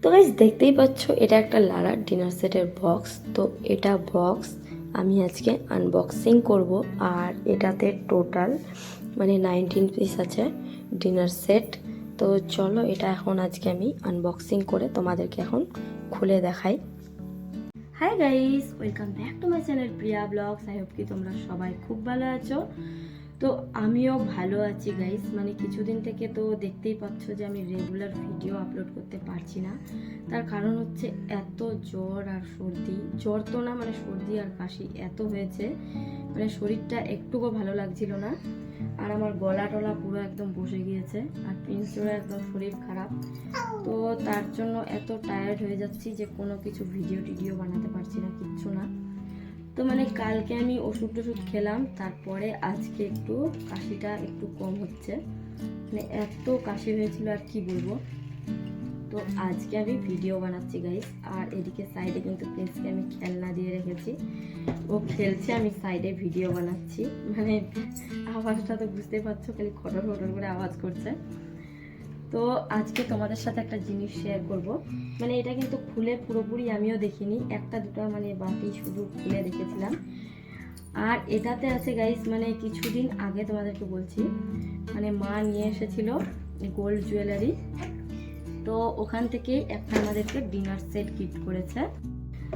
তো গাইস দেখতেই পাচ্ছ এটা একটা লারার ডিনার সেটের বক্স। তো এটা বক্স আমি আজকে আনবক্সিং করব। আর এটাতে টোটাল 19 পিস আছে ডিনার সেট। তো চলো এটা এখন আজকে আমি আনবক্সিং করে তোমাদেরকে এখন খুলে দেখাই। Hi guys, welcome back to my channel Priya vlogs. I hope কি তোমরা সবাই খুব ভালো আছো। তো আমিও ভালো আছি গাইস। কিছুদিন থেকে তো দেখতেই পাচ্ছ যে আমি রেগুলার ভিডিও আপলোড করতে পারছি না। তার কারণ হচ্ছে এত জ্বর আর সর্দি, জ্বর তো না সর্দি আর কাশি এত হয়েছে, শরীরটা একটুকু ভালো লাগছিল না। আর আমার গলা টলা পুরো একদম বসে গিয়েছে, আর প্রিন্সেরও একদম শরীর খারাপ। তো তার জন্য এত টায়ার্ড হয়ে যাচ্ছি যে কোনো কিছু ভিডিও বানাতে পারছি না, কিচ্ছু না। তো কালকে আমি ওষুধ টষুধ খেলাম, তারপরে আজকে একটু কাশিটা একটু কম হচ্ছে। এত কাশি হয়েছিল আর কি বলবো। তো আজকে আমি ভিডিও বানাচ্ছি গাইস। আর এদিকে সাইডে কিন্তু প্রিন্সকে আমি খেলনা দিয়ে রেখেছি, ও খেলছে, আমি সাইডে ভিডিও বানাচ্ছি। আওয়াজটা তো বুঝতেই পারছো, খালি খটর খটর করে আওয়াজ করছে। তো আজকে তোমাদের সাথে একটা জিনিস শেয়ার করব। এটা কিন্তু খুলে পুরোপুরি আমিও দেখিনি, একটা দুটো বাটি শুধু খুলে দেখেছিলাম। আর এটাতে আছে গাইস, কিছুদিন আগে তোমাদেরকে বলছি, মা নিয়ে এসেছিল গোল্ড জুয়েলারি। তো ওখান থেকে একটা আমাদেরকে ডিনার সেট গিফট করেছে।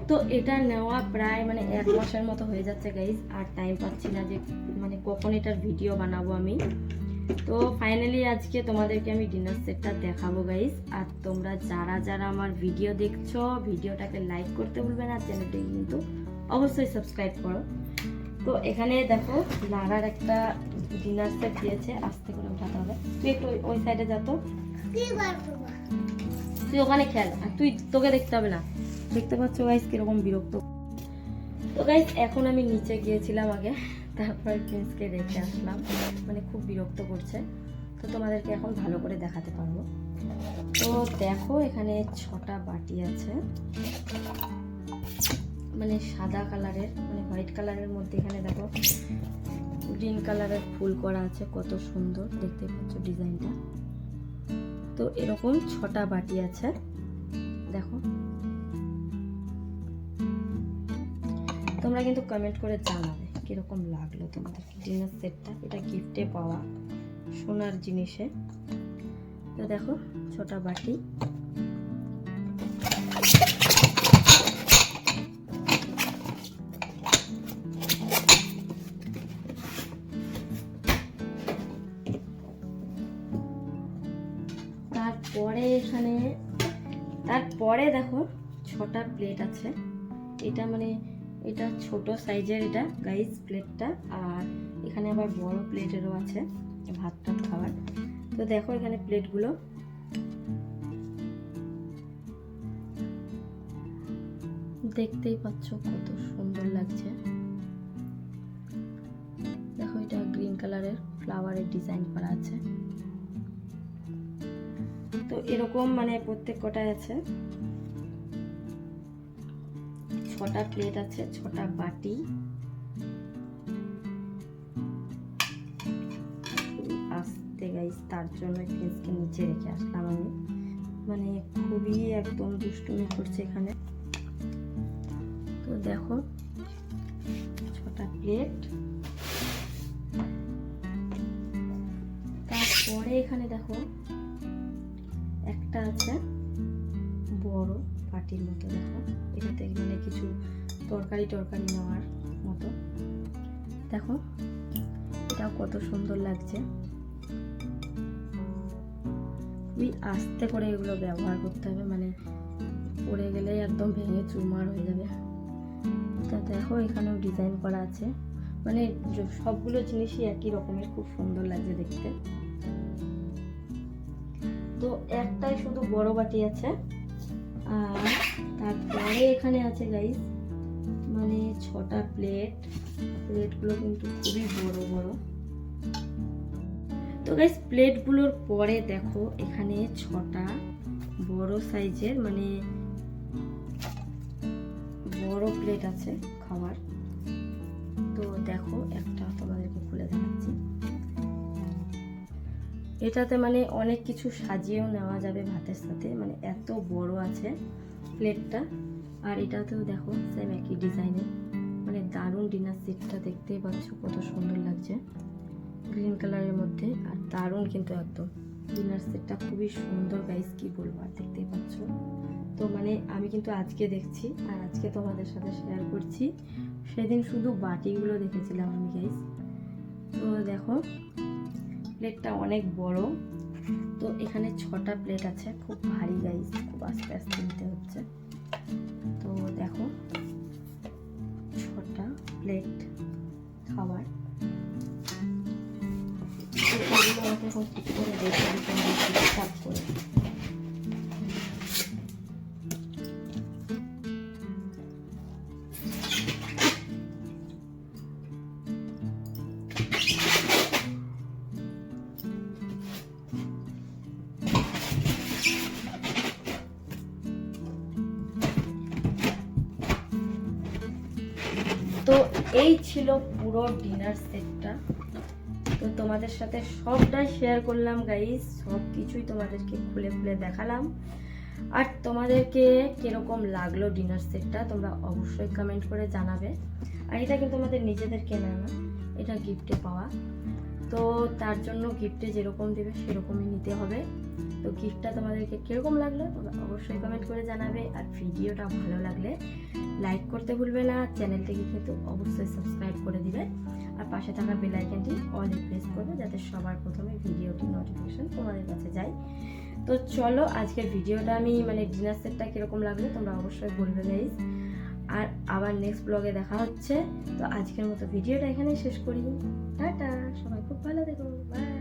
তো এটা নেওয়া প্রায় 1 মাসের মতো হয়ে যাচ্ছে গাইস। আর টাইম পাচ্ছি না যে কখন এটার ভিডিও বানাবো আমি। তো ফাইনালি আজকে তোমাদেরকে আমি ডিনার সেটটা দেখাবো গাইস। আর তোমরা যারা যারা আমার ভিডিও দেখছো, ভিডিওটাকে লাইক করতে ভুলবে না, চ্যানেলটাকে কিন্তু অবশ্যই সাবস্ক্রাইব করো। তো এখানে দেখো লারার একটা ডিনার সেট দিয়েছে, আস্তে করে উঠাতে হবে। তুই একটু ওই সাইডে যা, তো তুই ওখানে খেল, আর তোকে দেখতে হবে না। দেখতে পাচ্ছ গাইস কিরকম বিরক্ত। তো গাইস এখন আমি নিচে গিয়েছিলাম আগে, তারপর প্রিন্সকে রেখে আসলাম, খুব বিরক্ত করছে। তো তোমাদেরকে এখন ভালো করে দেখাতে পারবো। তো দেখো এখানে 6টা বাটি আছে, সাদা কালারের, হোয়াইট কালারের মধ্যে এখানে দেখো গ্রিন কালারের ফুল করা আছে, কত সুন্দর দেখতে পাচ্ছ ডিজাইনটা। তো এরকম 6টা বাটি আছে, দেখো। তোমরা কিন্তু কমেন্ট করে জানাবে কিরকম লাগলো তোমাদের ডিনার সেটটা। এটা গিফটে পাওয়া সোনার জিনিসে। তো দেখো 6টা বাটি। তারপরে দেখো 6টা প্লেট আছে। এটা এটা ছোট সাইজের এটা গাইস প্লেটটা। আর এখানে আবার বড় প্লেটেরও আছে ভাত টাত খাওয়ার। তো দেখো এখানে প্লেটগুলো, দেখতেই পাচ্ছ কত সুন্দর লাগছে। দেখো এটা গ্রিন কালারের ফ্লাওয়ারের ডিজাইন করা আছে। তো এরকম প্রত্যেক কটায় আছে। 6টা প্লেট আছে, 6টা বাটি। আস্তে গাইস, তার জন্য প্রিন্সকে নিচে রেখে আসলাম আমি। খুবই একদম দুষ্টুমি করছে এখানে। তো দেখো 6টা প্লেট। তারপরে এখানে দেখো একটা আছে বড় বাটির মতো, দেখো এটাতে কিছু তরকারি নেওয়ার মতো। দেখো এটাও কত সুন্দর লাগছে। খুবই আস্তে করে এগুলো ব্যবহার করতে হবে, পড়ে গেলে একদম ভেঙে চুরমার হয়ে যাবে। তা দেখো এখানেও ডিজাইন করা আছে, সবগুলো জিনিসই একই রকমের, খুব সুন্দর লাগছে দেখতে। তো একটাই শুধু বড় বাটি আছে। আর তারপরে এখানে আছে গাইস 6টা প্লেটগুলো কিন্তু খুবই বড় বড়। তো গাইস প্লেটগুলোর পরে দেখো এখানে 6টা বড় সাইজের বড় প্লেট আছে খাবার। তো দেখো একটা তোমাদেরকে খুলে দেখাচ্ছি। এটাতে অনেক কিছু সাজিয়েও নেওয়া যাবে ভাতের সাথে, এত বড় আছে প্লেটটা, আর এটাতেও দেখো সেম একই ডিজাইনের, মানে দারুণ ডিনার সেটটা, দেখতেই পাচ্ছ কত সুন্দর লাগছে গ্রিন কালারের মধ্যে, আর দারুণ কিন্তু একদম ডিনার সেটটা খুবই সুন্দর গাইস, কি বলবো আর দেখতেই পাচ্ছ। তো মানে আমি কিন্তু আজকে দেখছি আর আজকে তোমাদের সাথে শেয়ার করছি, সেদিন শুধু বাটিগুলো দেখেছিলাম আমি গাইস। তো দেখো প্লেটটা অনেক বড়, তো এখানে 6টা প্লেট আছে, খুব ভারী গাইস, খুব আস্তে আস্তে নিতে হচ্ছে। তো দেখো 6টা প্লেট খাবার, এগুলো আমাকে এখন ঠিক করে দেখে দিতে হবে ঠিকঠাক করে। তো এই ছিল পুরো ডিনার সেটটা, তো তোমাদের সাথে সবটাই শেয়ার করলাম গাইস, সব কিছুই তোমাদেরকে খুলে খুলে দেখালাম। আর তোমাদেরকে কিরকম লাগলো ডিনার সেটটা তোমরা অবশ্যই কমেন্ট করে জানাবে। আর এটা কিন্তু আমাদের নিজেদের কেনা না, এটা গিফটে পাওয়া, তো তার জন্য গিফটে যেরকম দেবে সেরকমই নিতে হবে। তো গিফটটা তোমাদেরকে কিরকম লাগলো তোমরা অবশ্যই কমেন্ট করে জানাবে। আর ভিডিওটা ভালো লাগলে লাইক করতে ভুলবে না, চ্যানেলটিকে কিন্তু অবশ্যই সাবস্ক্রাইব করে দিবে, আর পাশে থাকা বেল আইকনটি অল প্রেস করবে যাতে সবার প্রথমে ভিডিওটি নোটিফিকেশন তোমাদের কাছে যায়। তো চলো আজকের ভিডিওটা আমি মানে ডিনার সেটটা কিরকম লাগলো তোমরা অবশ্যই বলবে গাইস, আর আবার নেক্সট ব্লগে দেখা হচ্ছে। তো আজকের মতো ভিডিওটা এখানেই শেষ করি, টাটা, সবাই খুব ভালো থেকো, বাই।